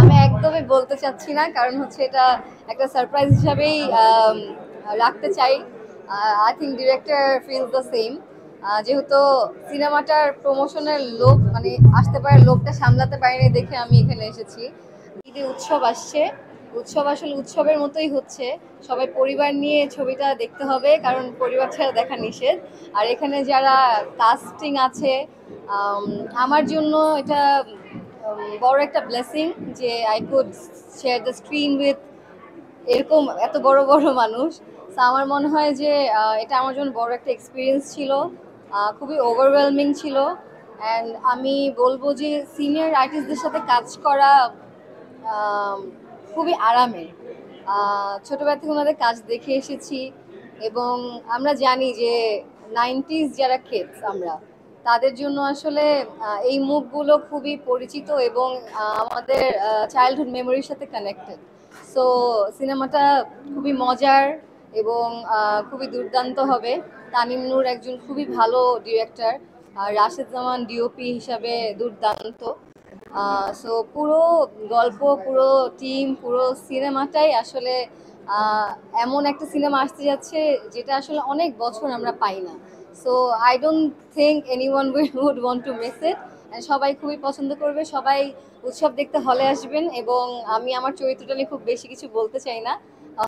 আমি একদমই বলতে চাচ্ছি না, কারণ হচ্ছে এটা একটা সারপ্রাইজ হিসাবেই রাখতে চাই। I think director feels the same. যেহেতু সিনেমাটার প্রমোশনের লোভ, মানে আসতে পারে লোভটা সামলাতে পারিনি দেখে আমি এখানে এসেছি। ঈদে উৎসব আসছে, উৎসব আসলে উৎসবের মতোই হচ্ছে। সবাই পরিবার নিয়ে ছবিটা দেখতে হবে, কারণ পরিবার ছাড়া দেখা নিষেধ। আর এখানে যারা কাস্টিং আছে, আম, আমার জন্য এটা বড় একটা ব্লেসিং যে I could share the screen with এরকম এত বড় বড় মানুষ। তো আমার মনে হয় যে এটা আমার জন্য বড় একটা এক্সপিরিয়েন্স ছিল, খুবই ওভারওয়েলমিং ছিল। অ্যান্ড আমি বলবো যে সিনিয়র আর্টিস্টদের সাথে কাজ করা আম, খুবই আরামের। ছোটবেলা থেকে ওনাদের কাজ দেখে এসেছি, এবং আমরা জানি যে 90s যারা কিডস আমরা, তাদের জন্য আসলে এই মুখগুলো খুবই পরিচিত এবং আমাদের চাইল্ডহুড মেমোরির সাথে কানেক্টেড। সো সিনেমাটা খুবই মজার এবং খুবই দুর্দান্ত হবে। তানিম নূর একজন খুবই ভালো ডিরেক্টর, আর রাশেদ জামান ডিওপি হিসাবে দুর্দান্ত। সো পুরো গল্প, পুরো টিম, পুরো সিনেমাটাই আসলে আহ, এমন একটা সিনেমা আসতে যাচ্ছে যেটা আসলে অনেক বছর আমরা পাই না। So I don't think anyone would want to miss it. সবাই খুবই পছন্দ করবে, সবাই উৎসব দেখতে হলে আসবেন। এবং আমি আমার চরিত্রটা নিয়ে খুব বেশি কিছু বলতে চাই না,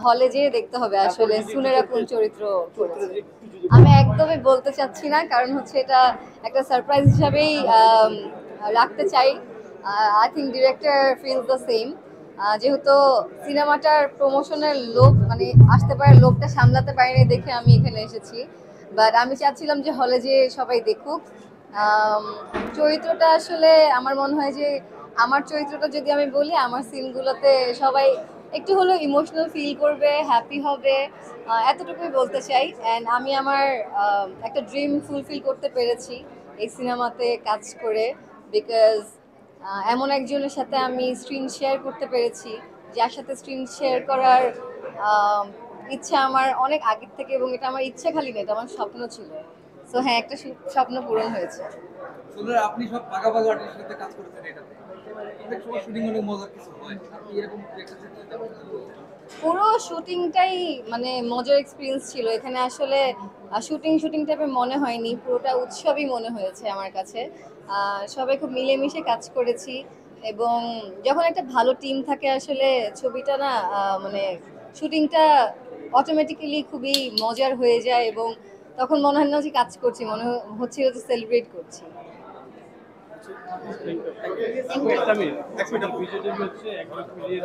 হলে যেয়ে দেখতে হবে আসলে সুনেরা কোন চরিত্র করেছে। আমি একদমই বলতে চাচ্ছি না, কারণ হচ্ছে এটা একটা সারপ্রাইজ হিসাবেই রাখতে চাই। I think director feels the same. যেহেতু সিনেমাটার প্রমোশনের লোভ, মানে আসতে পারে লোভটা সামলাতে পারিনি দেখে আমি এখানে এসেছি। বাট আমি চাচ্ছিলাম যে হলে যে সবাই দেখুক। আম, চরিত্রটা আসলে আমার মনে হয় যে আমার চরিত্রটা যদি আমি বলি, আমার সিনগুলোতে সবাই একটু হলেও ইমোশনাল ফিল করবে, হ্যাপি হবে, এতটুকুই বলতে চাই। অ্যান্ড আমি আমার একটা ড্রিম ফুলফিল করতে পেরেছি এই সিনেমাতে কাজ করে, বিকজ এমন একজনের সাথে আমি স্ক্রিন শেয়ার করতে পেরেছি, যার সাথে স্ক্রিন শেয়ার করার আহ, ইচ্ছা আমার অনেক আগের থেকে, এবং এটা আমার ইচ্ছা খালি না, এটা আমার স্বপ্ন ছিল। সো হ্যাঁ, একটা স্বপ্ন পূরণ হয়েছে। আপনি সব ভাগাভাগি আর্টিস্টের সাথে কাজ করেছেন এটাতে। অনেক সময় শুটিং অনেক মজার কিছু হয়। আপনি এরকম কি একটা ক্ষেত্রে যেমন পুরো শুটিংটাই মানে মজার এক্সপিরিয়েন্স ছিল। এখানে আসলে শুটিং শুটিং টাইপের মনে হয়নি, পুরোটা উৎসবই মনে হয়েছে আমার কাছে। সবাই খুব মিলেমিশে কাজ করেছি, এবং যখন একটা ভালো টিম থাকে আসলে ছবিটা না মানে শুটিংটা অটোমেটিক্যালি খুবই মজার হয়ে যায়, এবং তখন মনে হয় না যে কাজ করছি, মনে হচ্ছিল যে সেলিব্রেট করছি। একটা মিনিট, একটা মিনিট, ভিডিওটা হচ্ছে একবার মিলিয়ে